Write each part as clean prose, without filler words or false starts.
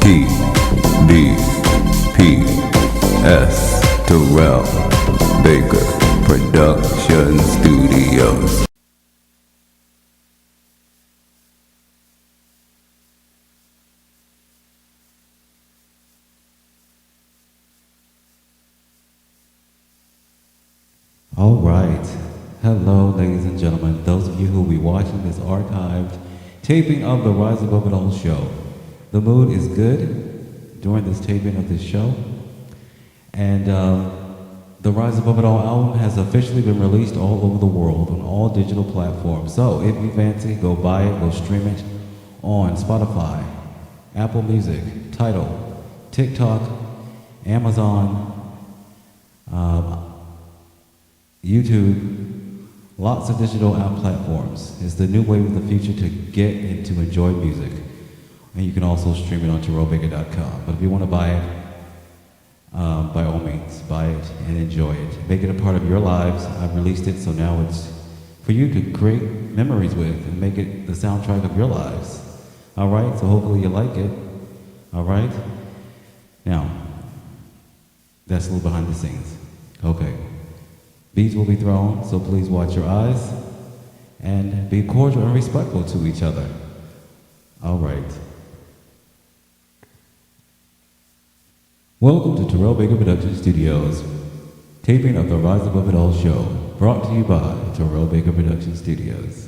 TBPS Terrell Baker Production Studios. All right. Hello, ladies and gentlemen. Those of you who will be watching this archived taping of the Rise Above It All show. The mood is good during this taping of this show. And the Rise Above It All album has officially been released all over the world on all digital platforms. So if you fancy, go buy it, go stream it on Spotify, Apple Music, Tidal, TikTok, Amazon, YouTube, lots of digital app platforms. It's the new wave of the future to get and to enjoy music. And you can also stream it on terrellbaker.com. But if you want to buy it, by all means, buy it and enjoy it. Make it a part of your lives. I've released it, so now it's for you to create memories with and make it the soundtrack of your lives. All right, so hopefully you like it. All right? Now, that's a little behind the scenes. Okay. Beads will be thrown, so please watch your eyes and be cordial and respectful to each other. All right. Welcome to Terrell Baker Production Studios, taping of the Rise Above It All show, brought to you by Terrell Baker Production Studios.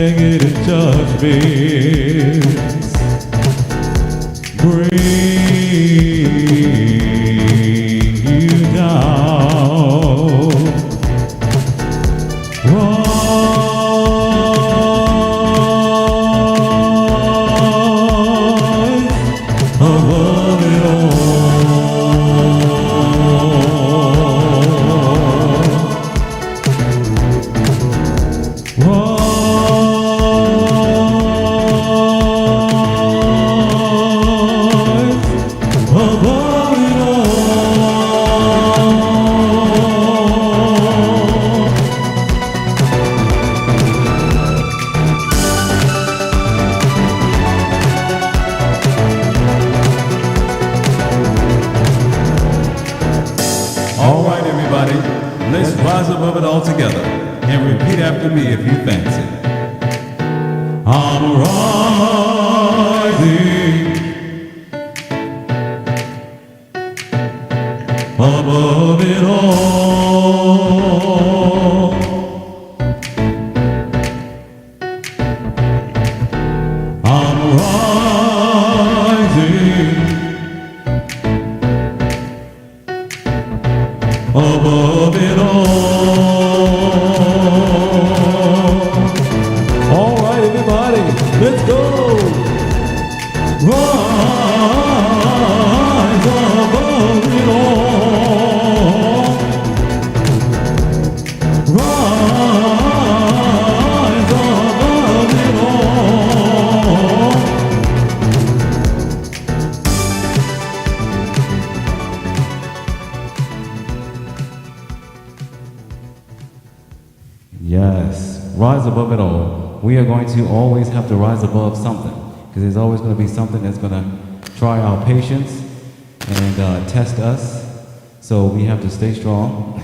negative judgments bring you down. Rise above it all. All right, everybody, let's rise above it all together and repeat after me if you fancy. I'm rising above it all. I'm rising above it all right, everybody, let's go. Rise above it all. Rise above it all. Yes, rise above it all. We are going to always have to rise above something, because there's always going to be something that's going to try our patience and test us. So we have to stay strong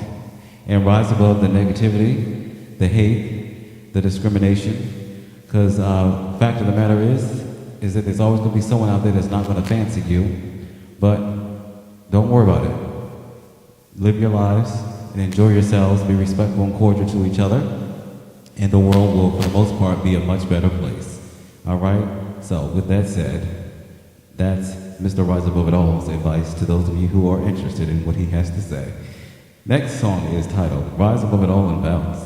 and rise above the negativity, the hate, the discrimination. Because fact of the matter is that there's always going to be someone out there that's not going to fancy you. But don't worry about it. Live your lives and enjoy yourselves. Be respectful and cordial to each other. And the world will, for the most part, be a much better place. All right? So, with that said, that's Mr. Rise Above It All's advice to those of you who are interested in what he has to say. Next song is titled Rise Above It All and Bounce.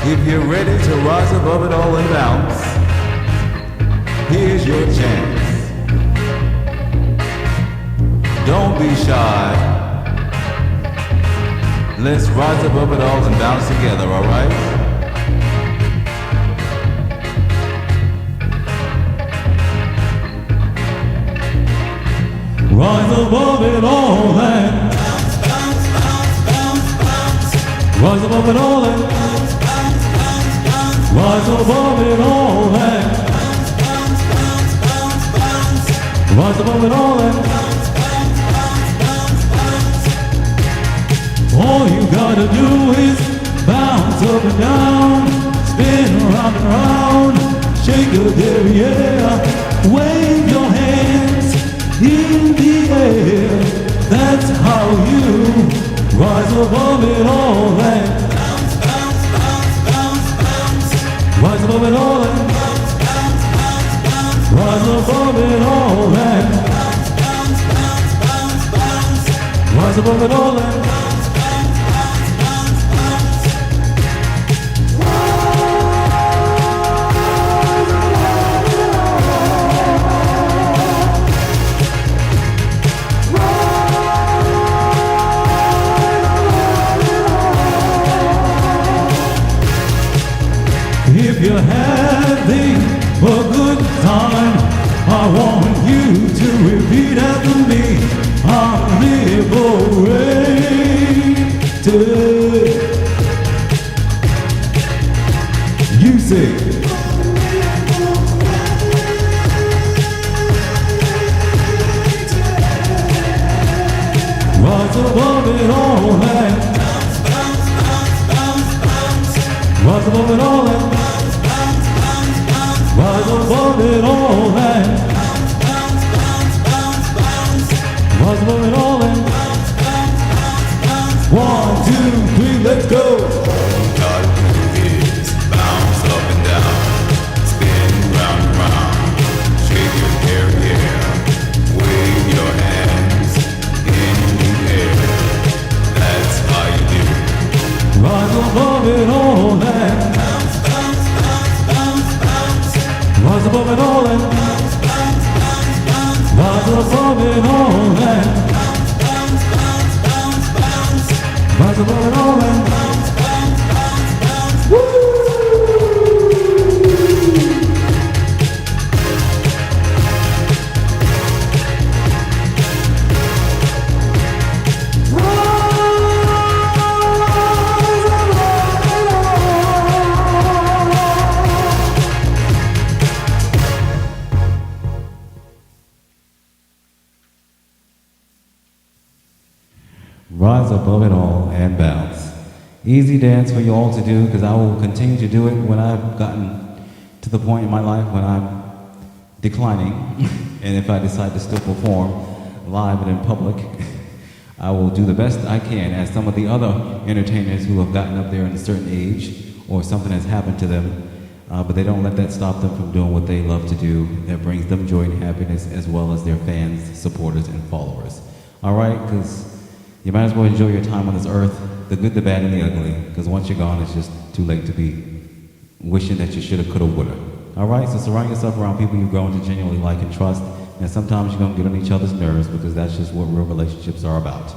If you're ready to rise above it all and bounce, here's your chance. Don't be shy. Let's rise above it all and bounce together, all right? Rise above it all and bounce, bounce, bounce, bounce, bounce. Rise above it all and bounce, bounce, bounce, bounce. Rise above it all and bounce, bounce, bounce, bounce, bounce. Rise above it all and bounce, bounce, bounce, bounce, bounce. All you gotta do is bounce up and down, spin around and round, shake your derriere, wave your hands in the air. That's how you rise above it all and bounce, bounce, bounce, bounce, bounce. Rise above it all and bounce, bounce, bounce, bounce. Rise above it all and bounce, bounce, bounce, bounce, bounce. Rise above it all and bounce, bounce, bounce, bounce, bounce. If you're having a good time, I want you to repeat after me. I'm liberated. You say, rise above it all and bounce, bounce, bounce, bounce, bounce. rise above it all and rise above it all and rise above it all and 1, 2, 3, let's go. God is bounce up and down, spin round and round, shake your hair, yeah, wave your hands in the air. That's how you do. Rise above it all and rise above it all and rise above it all and rise above it all and woo! Rise above it all and bounce. Easy dance for you all to do, because I will continue to do it when I've gotten to the point in my life when I'm declining. And if I decide to still perform live and in public, I will do the best I can, as some of the other entertainers who have gotten up there in a certain age or something has happened to them, but they don't let that stop them from doing what they love to do that brings them joy and happiness, as well as their fans, supporters, and followers. All right, because you might as well enjoy your time on this earth, the good, the bad, and the ugly, because once you're gone, it's just too late to be wishing that you shoulda, coulda, woulda. All right, so surround yourself around people you've grown to genuinely like and trust, and sometimes you're gonna get on each other's nerves, because that's just what real relationships are about.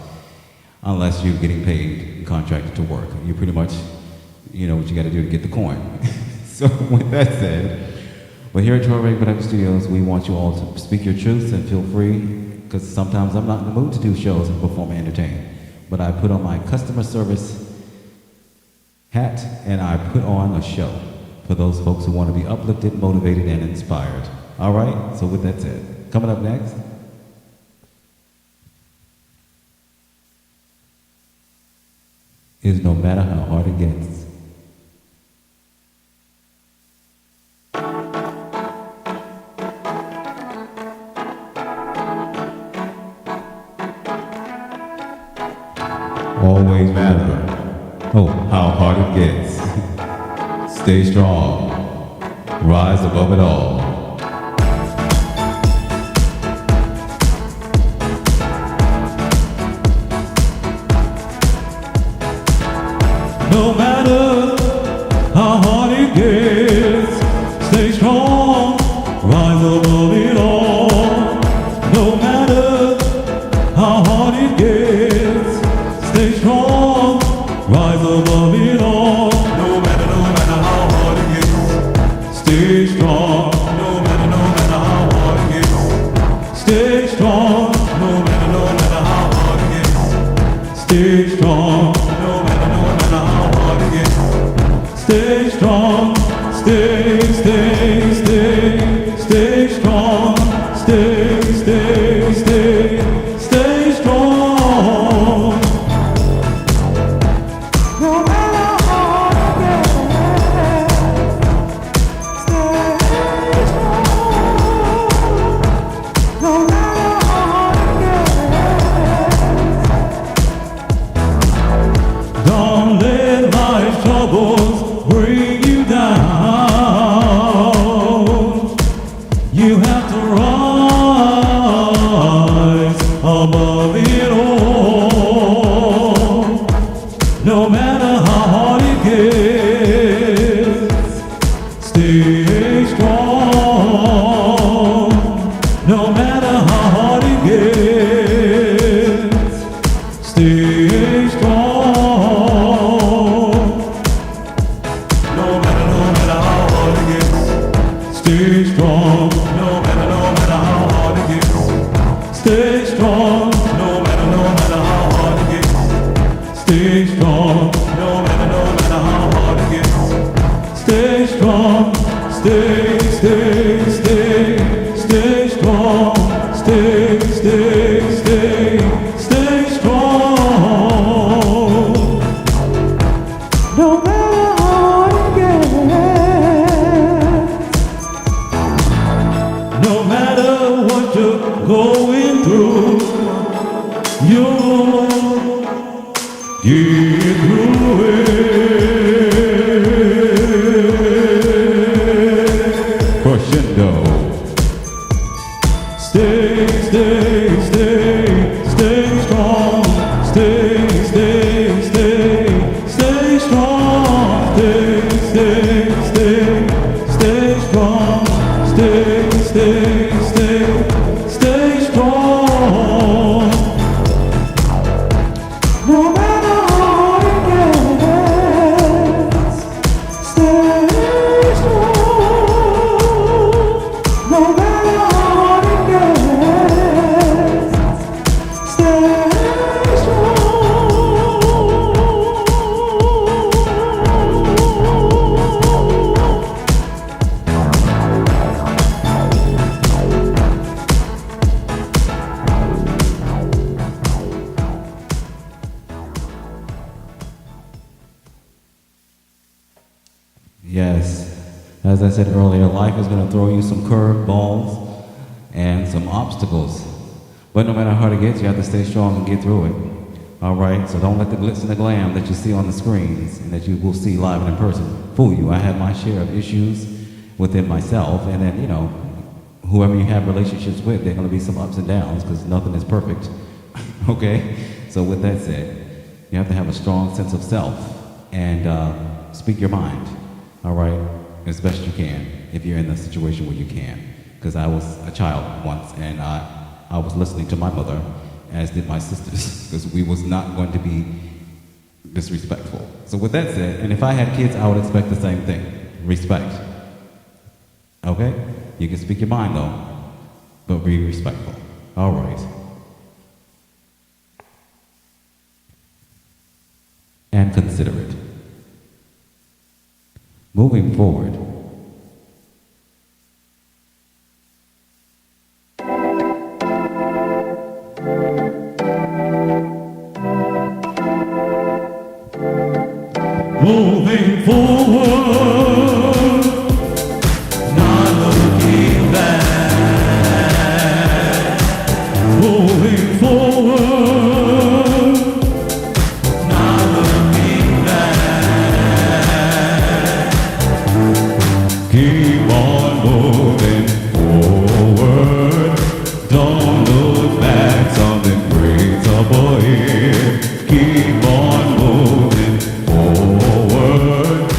Unless you're getting paid, contracted to work. You pretty much, you know what you gotta do to get the coin. So with that said, but here at Terrell Production Studios, we want you all to speak your truths and feel free, because sometimes I'm not in the mood to do shows and perform and entertain. But I put on my customer service hat and I put on a show for those folks who want to be uplifted, motivated, and inspired. All right, so with that said, coming up next is No Matter How Hard It Gets. Always matter. Oh, how hard it gets. Stay strong. Rise above it all. No matter how hard it gets, stay strong. Rise above it all. No matter how hard it gets, stay strong, rise above it all. No matter how hard it gets. Stay strong, no matter how hard it gets. Stay strong, no matter how hard it gets. Stay strong, no matter how hard it gets. Stay strong, stay strong, stay strong. No matter how hard it gets, stay strong. No matter how hard it gets. Don't let life's troubles bring you down. You have to rise above it all. No matter how hard it gets, stay strong. No matter how hard it gets, stay strong. No matter how hard it gets, stay strong. No matter how hard it gets, stay strong. No matter how hard it gets, stay strong. No matter how hard it gets, stay strong. Stay strong. Stay strong. No matter how hard it gets. going through, you'll get through it. Crescendo. Stay, stay, stay, stay strong. Stay, stay, stay, stay strong. Stay, stay, stay, stay strong. Stay, stay, stay, stay strong. No matter how it gets, stay strong. No matter how it gets, stay Yes, as I said earlier, life is going to throw you some curveballs and some obstacles. But no matter how it gets, you have to stay strong and get through it. All right, so don't let the glitz and the glam that you see on the screens and that you will see live and in person fool you. I had my share of issues within myself, and then, you know, whoever you have relationships with, there are going to be some ups and downs because nothing is perfect. Okay? So with that said, you have to have a strong sense of self and speak your mind. All right, as best you can, if you're in a situation where you can. Because I was a child once, and I was listening to my mother, as did my sisters, because we was not going to be disrespectful. So with that said, and if I had kids, I would expect the same thing, respect. Okay? You can speak your mind though, but be respectful. All right. And considerate. Moving forward. Moving forward, not looking back. Moving forward, not looking back. Keep on moving forward. Don't look back, something great's up ahead. Keep on moving forward.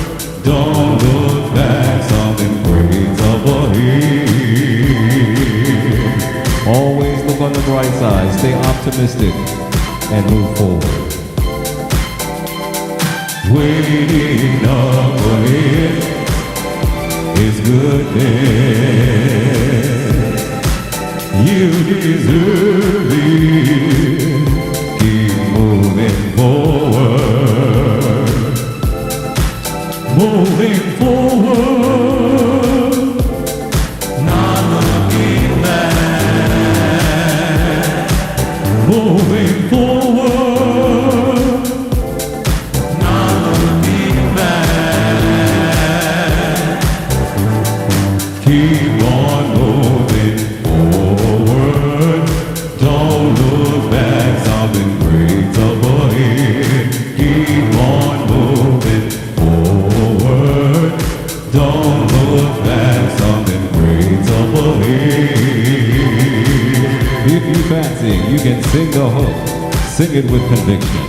Don't look back, something great's up ahead. Always look on the bright side, stay optimistic, and move forward. Waiting up ahead is goodness. You deserve it. Keep moving forward. Moving forward. Not looking back. Moving forward. Not looking back. Keep on moving forward. Don't look back, something great's up ahead. Keep on moving forward. Don't look back, something great's up ahead. If you fancy, you can sing the hook. Sing it with conviction.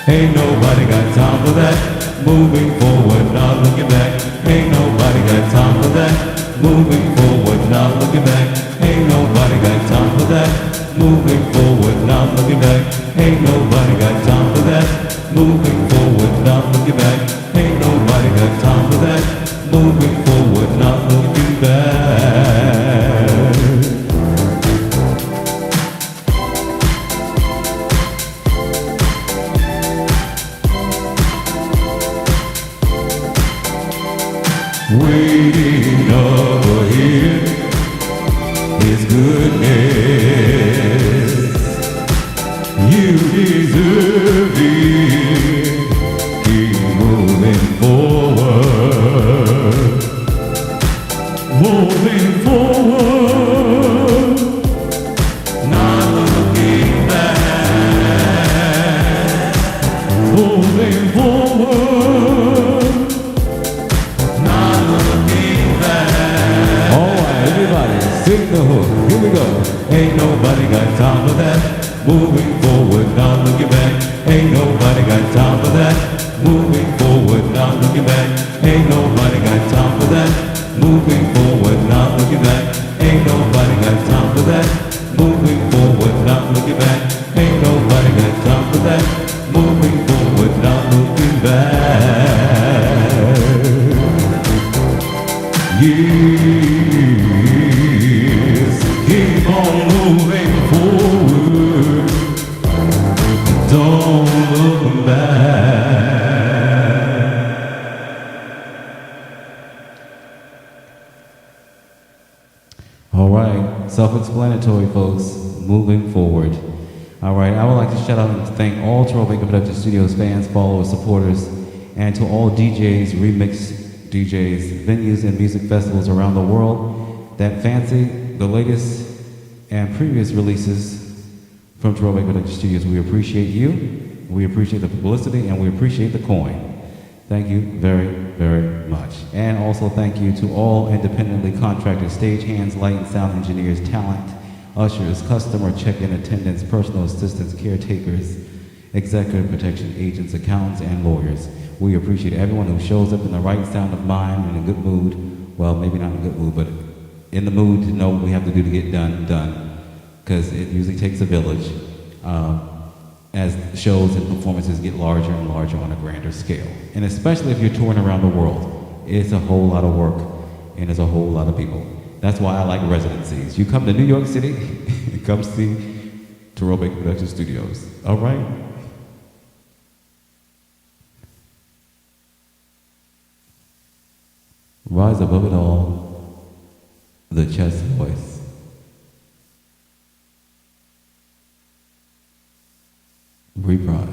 Ain't nobody got time for that. Moving forward, not looking back. Ain't nobody got time for that. Moving forward, not looking back. Ain't nobody got time for that. Moving forward, not looking back. Ain't nobody got time for that. Moving forward, not looking back. Ain't nobody got time for that. Moving forward, not looking back. Waiting up ahead is goodness. You deserve it. Keep moving forward. Moving forward. moving forward, not looking back. Alright, everybody, sing the hook. Here we go. Ain't nobody got time for that. Moving forward, not looking back. Ain't nobody got time for that. Moving forward, not looking back. Ain't nobody got time for that. Moving forward, not looking back. Ain't nobody got time for that. Moving forward, not looking back. Ain't nobody got time for that. Moving forward, not looking back. Yes, keep on moving forward. Don't look back. All right, self-explanatory, folks. Moving forward. All right, I would like to shout out and thank all Terrell Baker Production Studios fans, followers, supporters, and to all DJs, remix DJs, venues, and music festivals around the world that fancy the latest and previous releases from Terrell Baker Production Studios. We appreciate you, we appreciate the publicity, and we appreciate the coin. Thank you very, very much. And also thank you to all independently contracted stagehands, light and sound engineers, talent, ushers, customer check-in attendants, personal assistants, caretakers, executive protection agents, accountants, and lawyers. We appreciate everyone who shows up in the right sound of mind and in a good mood. Well, maybe not in a good mood, but in the mood to know what we have to do to get done. Because it usually takes a village as shows and performances get larger and larger on a grander scale. And especially if you're touring around the world, it's a whole lot of work and it's a whole lot of people. That's why I like residencies. You come to New York City, come see Terrell Baker Production Studios. All right? Rise above it all, the chest voice. Reprise.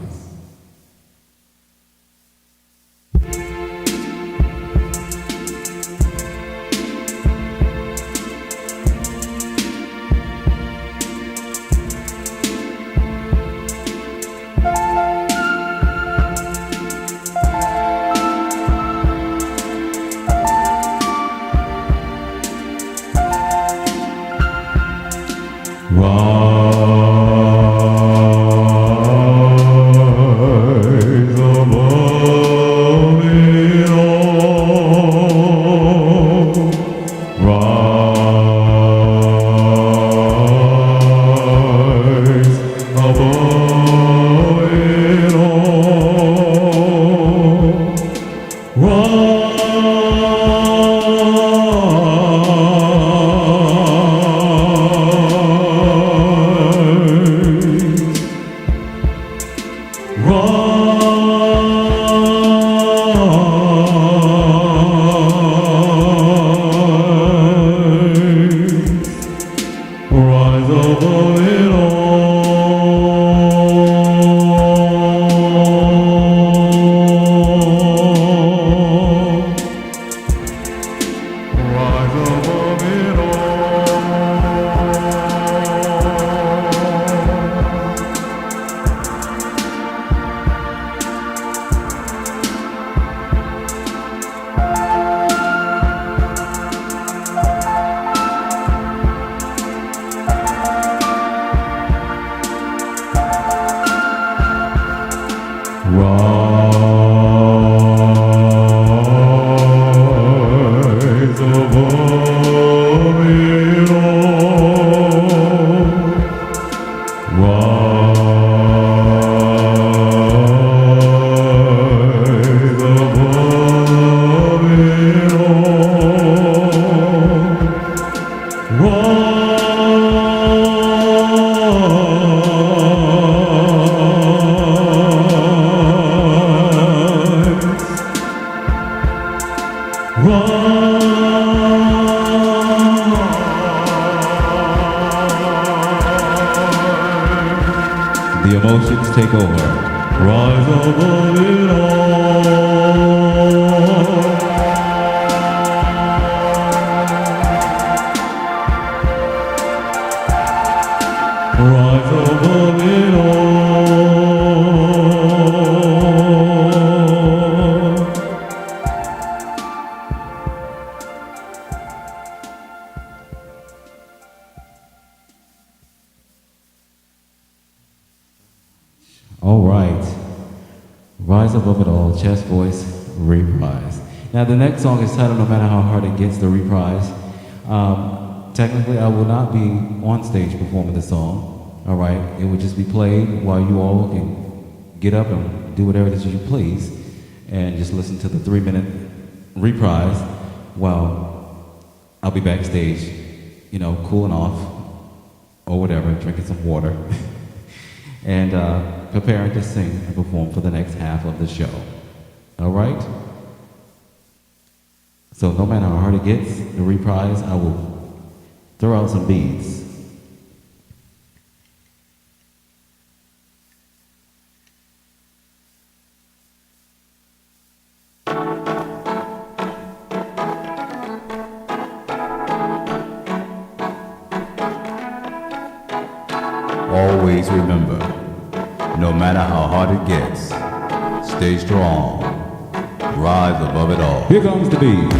The emotions take over. Rise above it all. Rise above it all. All right. Rise Above It All, Chest Voice, Reprise. Now the next song is titled No Matter How Hard It Gets, the Reprise. Technically, I will not be on stage performing the song. All right. It would just be played while you all can get up and do whatever it is you please and just listen to the 3-minute reprise while I'll be backstage, you know, cooling off or whatever, drinking some water and preparing to sing and perform for the next half of the show. All right? So no matter how hard it gets, the reprise, I will throw out some beads. Always remember, no matter how hard it gets, stay strong, rise above it all. Here comes the beat.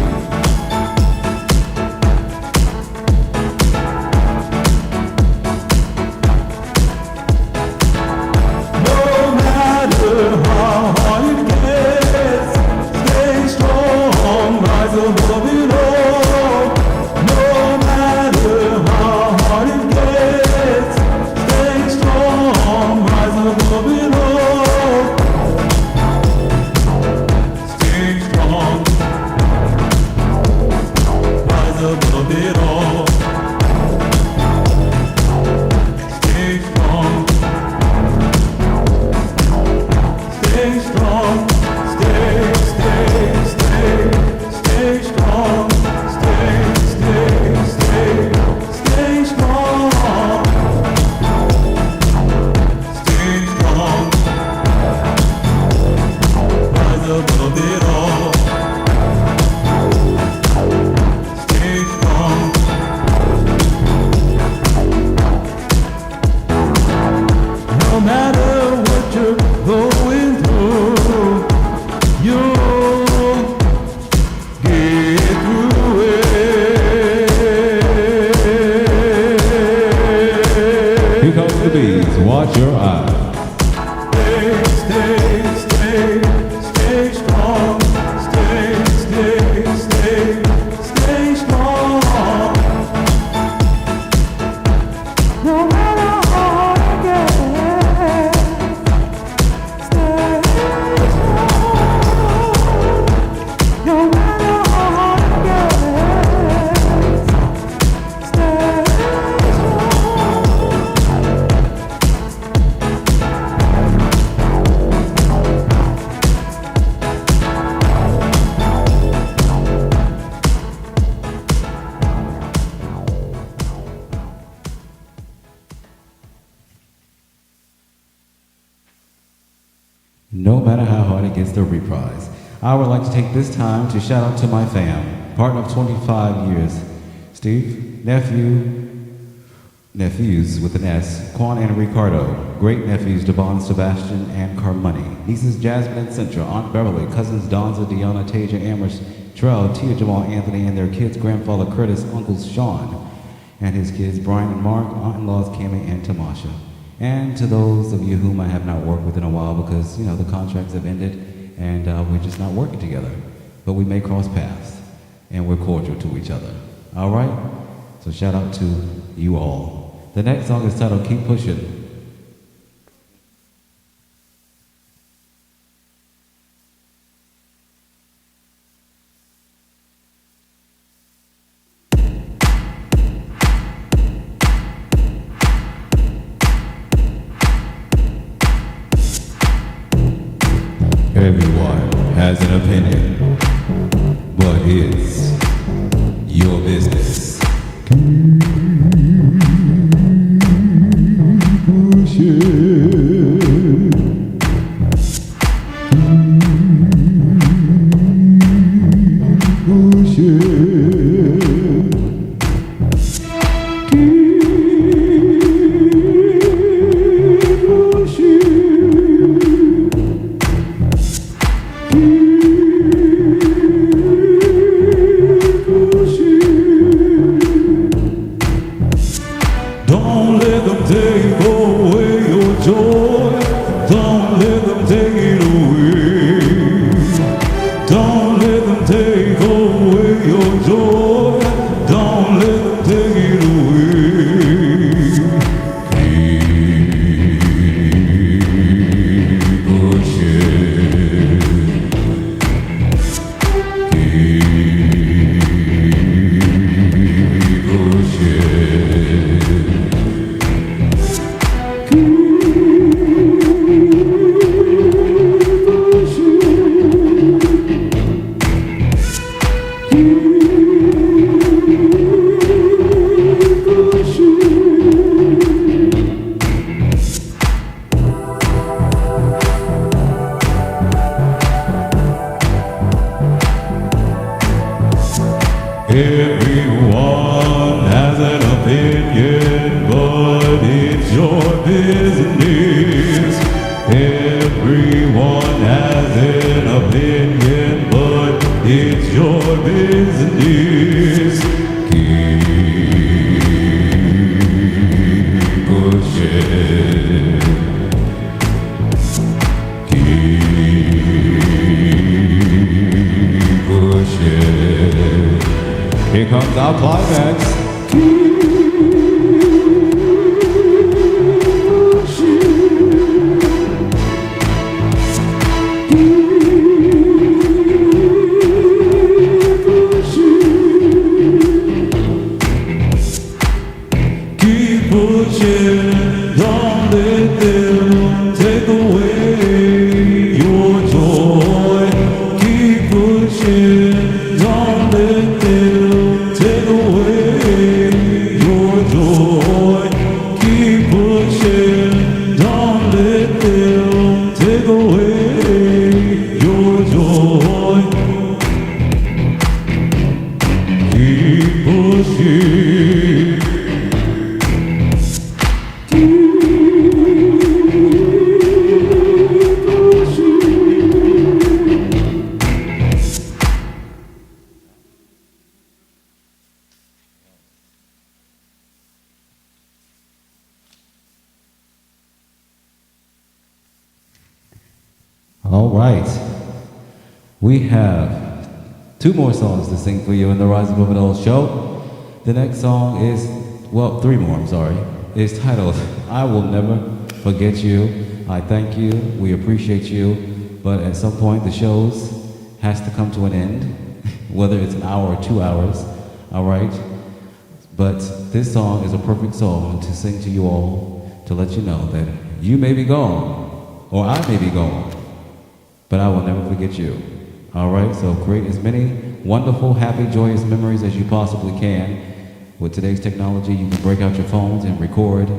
Watch your eyes. Stay strong. Stay strong. No matter how hard it gets, stay strong. No matter how hard it gets, stay No matter how hard it gets, the reprise. I would like to take this time to shout out to my fam, partner of 25 years, Steve, nephews with an S, Quan and Ricardo, great nephews Devon, Sebastian, and Carmoney, nieces Jasmine and Centra, Aunt Beverly, cousins Donza, Deanna, Tasia, Amherst, Terrell, Tia, Jamal, Anthony, and their kids, grandfather Curtis, Uncle Sean, and his kids Brian and Mark, aunt-in-laws Cammie and Tamasha. And to those of you whom I have not worked with in a while because, you know, the contracts have ended and we're just not working together. But we may cross paths and we're cordial to each other. All right? So shout out to you all. The next song is titled Keep Pushing. Everyone has an opinion, but it's your business. Keep pushing. Keep pushing. let them take it away. Don't let them take away your joy. Don't let them take it away. Keep pushing. Keep Everyone has an opinion, but it's your business. Everyone has an opinion, but it's your business. Keep pushing. Keep pushing. Here comes our climax. Keep pushing, don't let them take away your joy. Keep pushing, don't let them take away your joy. Keep pushing, don't let them take away your joy. Keep pushing. All right. We have 2 more songs to sing for you in the Rise Above It All show. The next song is, well, 3 more, I'm sorry. It's titled, I Will Never Forget You. I thank you, we appreciate you, but at some point the shows has to come to an end, whether it's an hour or 2 hours, all right? But this song is a perfect song to sing to you all, to let you know that you may be gone, or I may be gone, but I will never forget you. All right, so create as many wonderful, happy, joyous memories as you possibly can. With today's technology, you can break out your phones and record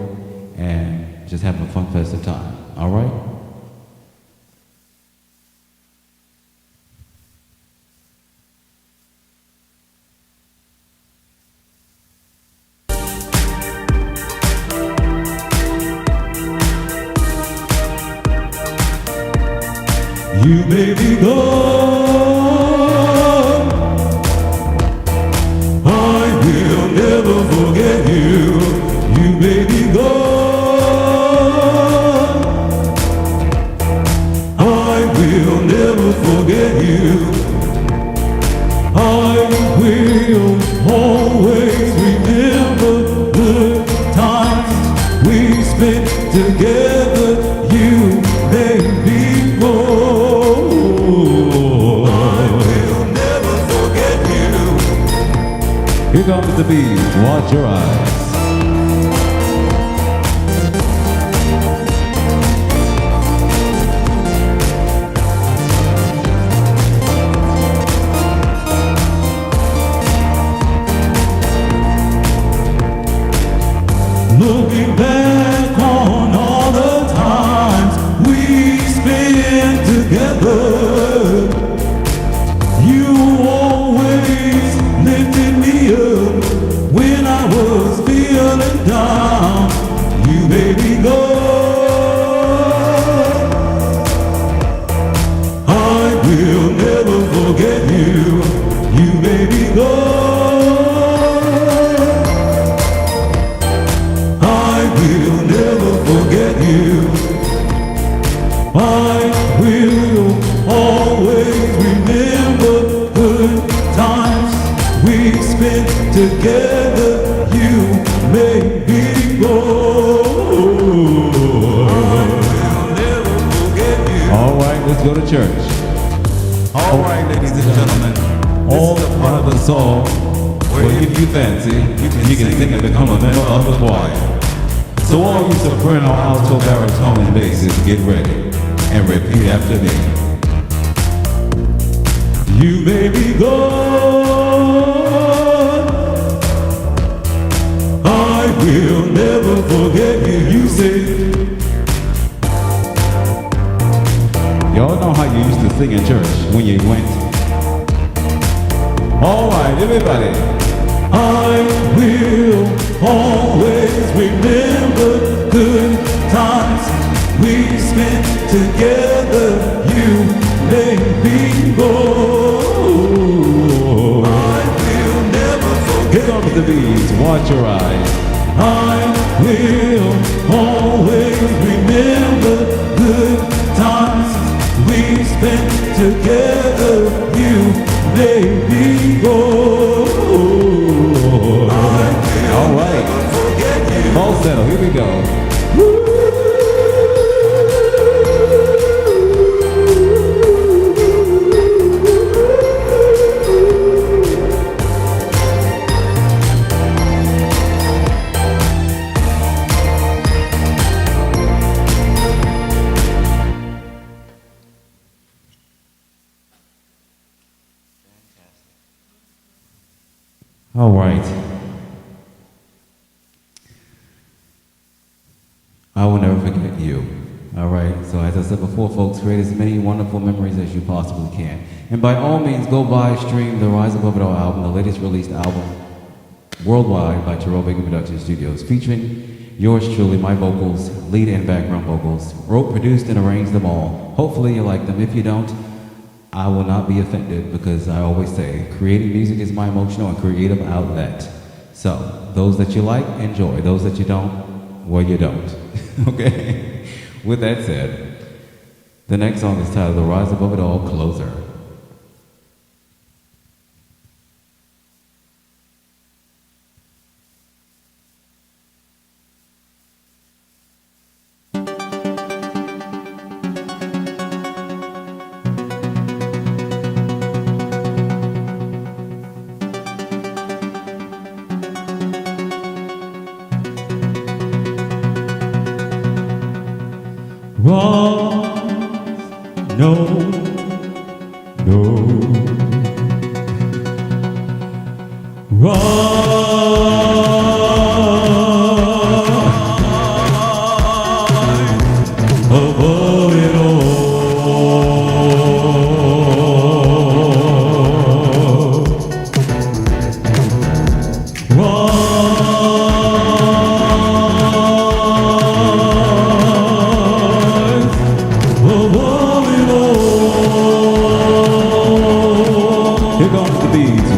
and just have a fun, festive time. All right? You may be gone, I will never forget you. You may be gone, I will never forget you. I will always remember the times we spent together. You may be gone, I will never forget you. Here comes the beat, watch your eyes. Looking back on all the times we spent together, you always lifted me up when I was feeling down. You made me go, I will never forget you. You made me go, I will never forget you. will always remember good times we spent together. You made me go. All right, let's go to church. All right, ladies and gentlemen. All part of the song where if you fancy, you can sing and become a member of the choir. So all you soprano, alto, baritone, and basses, get ready and repeat after me. You may be gone, I will never forget you. You say, y'all know how you used to sing in church when you went. All right, everybody. I will always remember good times we spent together. You made me go. I will never forget. Here comes the beats. Watch your eyes. I will always remember good times we spent together. You made me go. All right, all settled, here we go. All right. I will never forget you. All right. So as I said before, folks, create as many wonderful memories as you possibly can. And by all means, go buy, stream the Rise Above It All album, the latest released album worldwide by Terrell Production Studios, featuring yours truly, my vocals, lead and background vocals. Wrote, produced, and arranged them all. Hopefully you like them. If you don't, I will not be offended because I always say creating music is my emotional and creative outlet. So those that you like, enjoy. Those that you don't, well, you don't. Okay? With that said, the next song is titled The Rise Above It All, Closer. Rise, no, no. Rise above it all.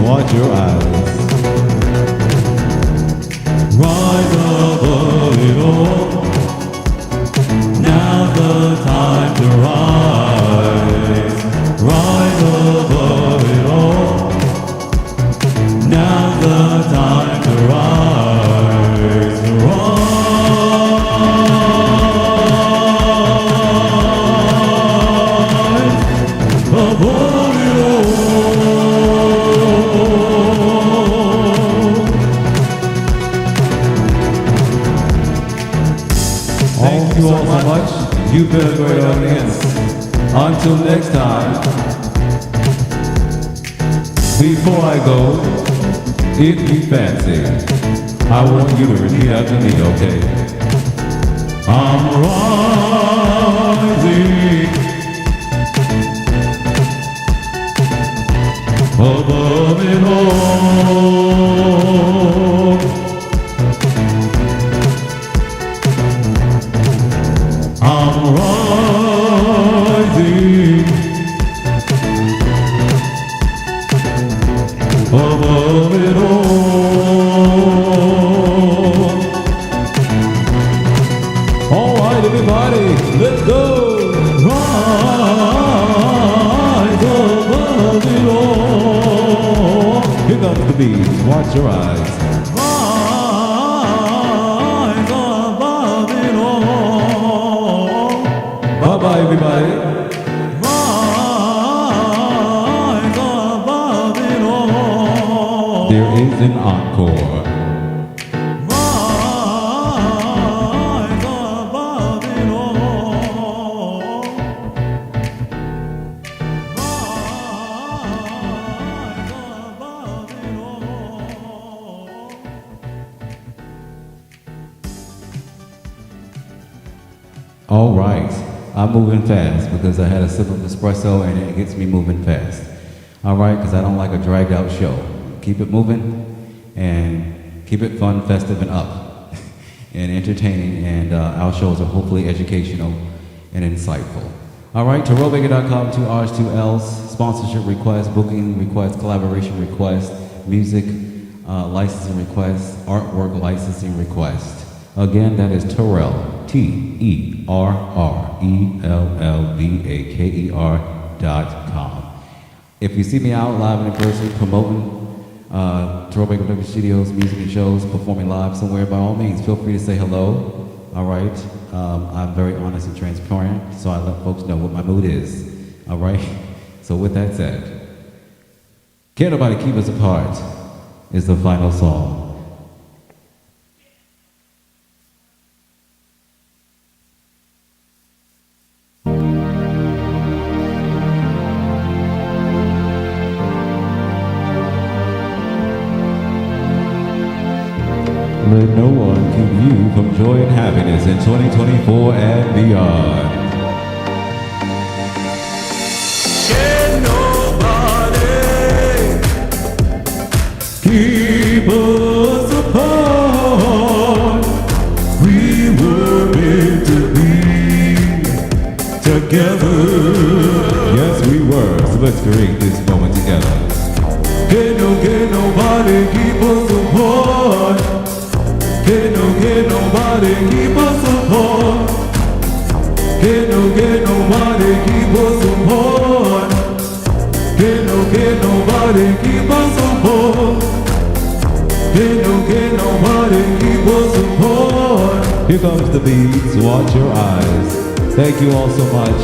Watch your eyes. Rise above it all. Now's the time to rise. Rise above it all. Now's the time to rise. Rise above it all. Thank you all so much. You've been a great audience. Until next time. Before I go, if you fancy, I want you to repeat after me, okay? I'm rising above it all. I'm rising above it all. All right, everybody, let's go. the beats, watch your eyes. Rise above it all. Bye-bye, everybody. Rise above it all. There is an encore. Rise above it all. All right, I'm moving fast because I had a sip of espresso and it gets me moving fast. All right, because I don't like a dragged out show. Keep it moving and keep it fun, festive, and up and entertaining. And our shows are hopefully educational and insightful. All right, TerrellBaker.com, 2 R's, 2 L's, sponsorship requests, booking requests, collaboration requests, music licensing requests, artwork licensing requests. Again, that is Terrell, TerrellBaker.com. If you see me out live and in person promoting Terrell Baker Production Studios, music and shows, performing live somewhere, by all means, feel free to say hello. All right, I'm very honest and transparent, so I let folks know what my mood is. All right, so with that said, Can't Nobody Keep Us Apart is the final song. Let no one keep you from joy and happiness in 2024 and beyond. Can nobody Keep us apart. We were meant to be together. Yes, we were. So let's create this moment together. Can nobody keep us apart. Can nobody keep us apart. Can nobody keep us apart. Can nobody keep us apart. Can nobody keep us apart. Here comes the beats, watch your eyes. Thank you all so much.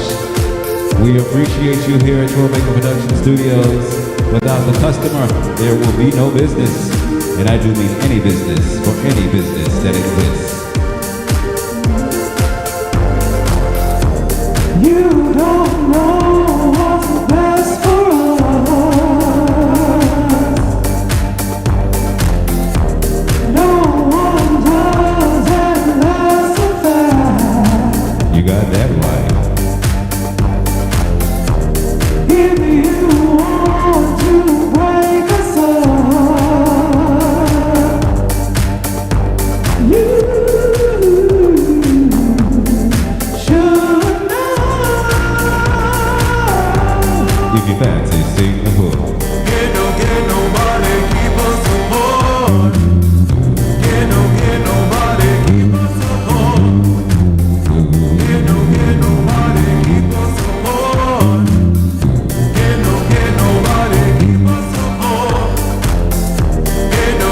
We appreciate you here at Terrell Baker Production Studios. Without the customer, there will be no business. And I do mean any business, for any business that exists. You don't know what's best for us. No one does, and that's a fact. You got that right. If you want to break us up, you should know. If you fancy, sing the hook. Can nobody keep us apart. Can nobody keep us apart. Can nobody keep us apart. Can nobody keep us apart.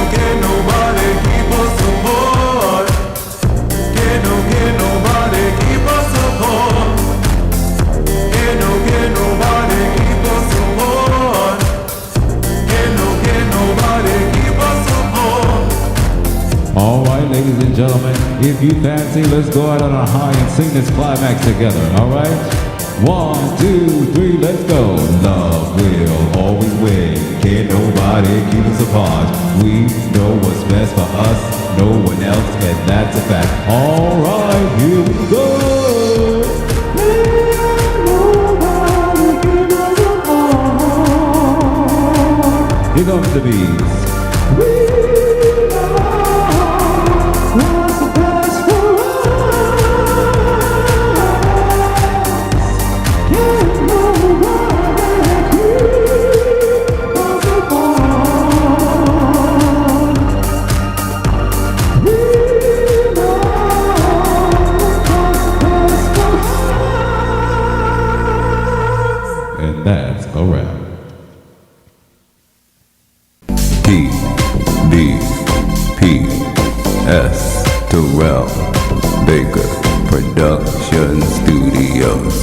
Can nobody keep us apart. Can nobody keep us apart. Can nobody keep us apart. Can nobody keep us apart. All right, ladies and gentlemen, if you fancy, let's go out on a high and sing this climax together, all right? 1, 2, 3, let's go. Love will always win. Can't nobody keep us apart. We know what's best for us, no one else, and that's a fact. All right, here we go. Can't nobody keep us apart. Here comes the beats. We know what's best for us. Can't nobody keep us apart. We know what's best for us. And that's a wrap. S. Terrell Baker Production Studios.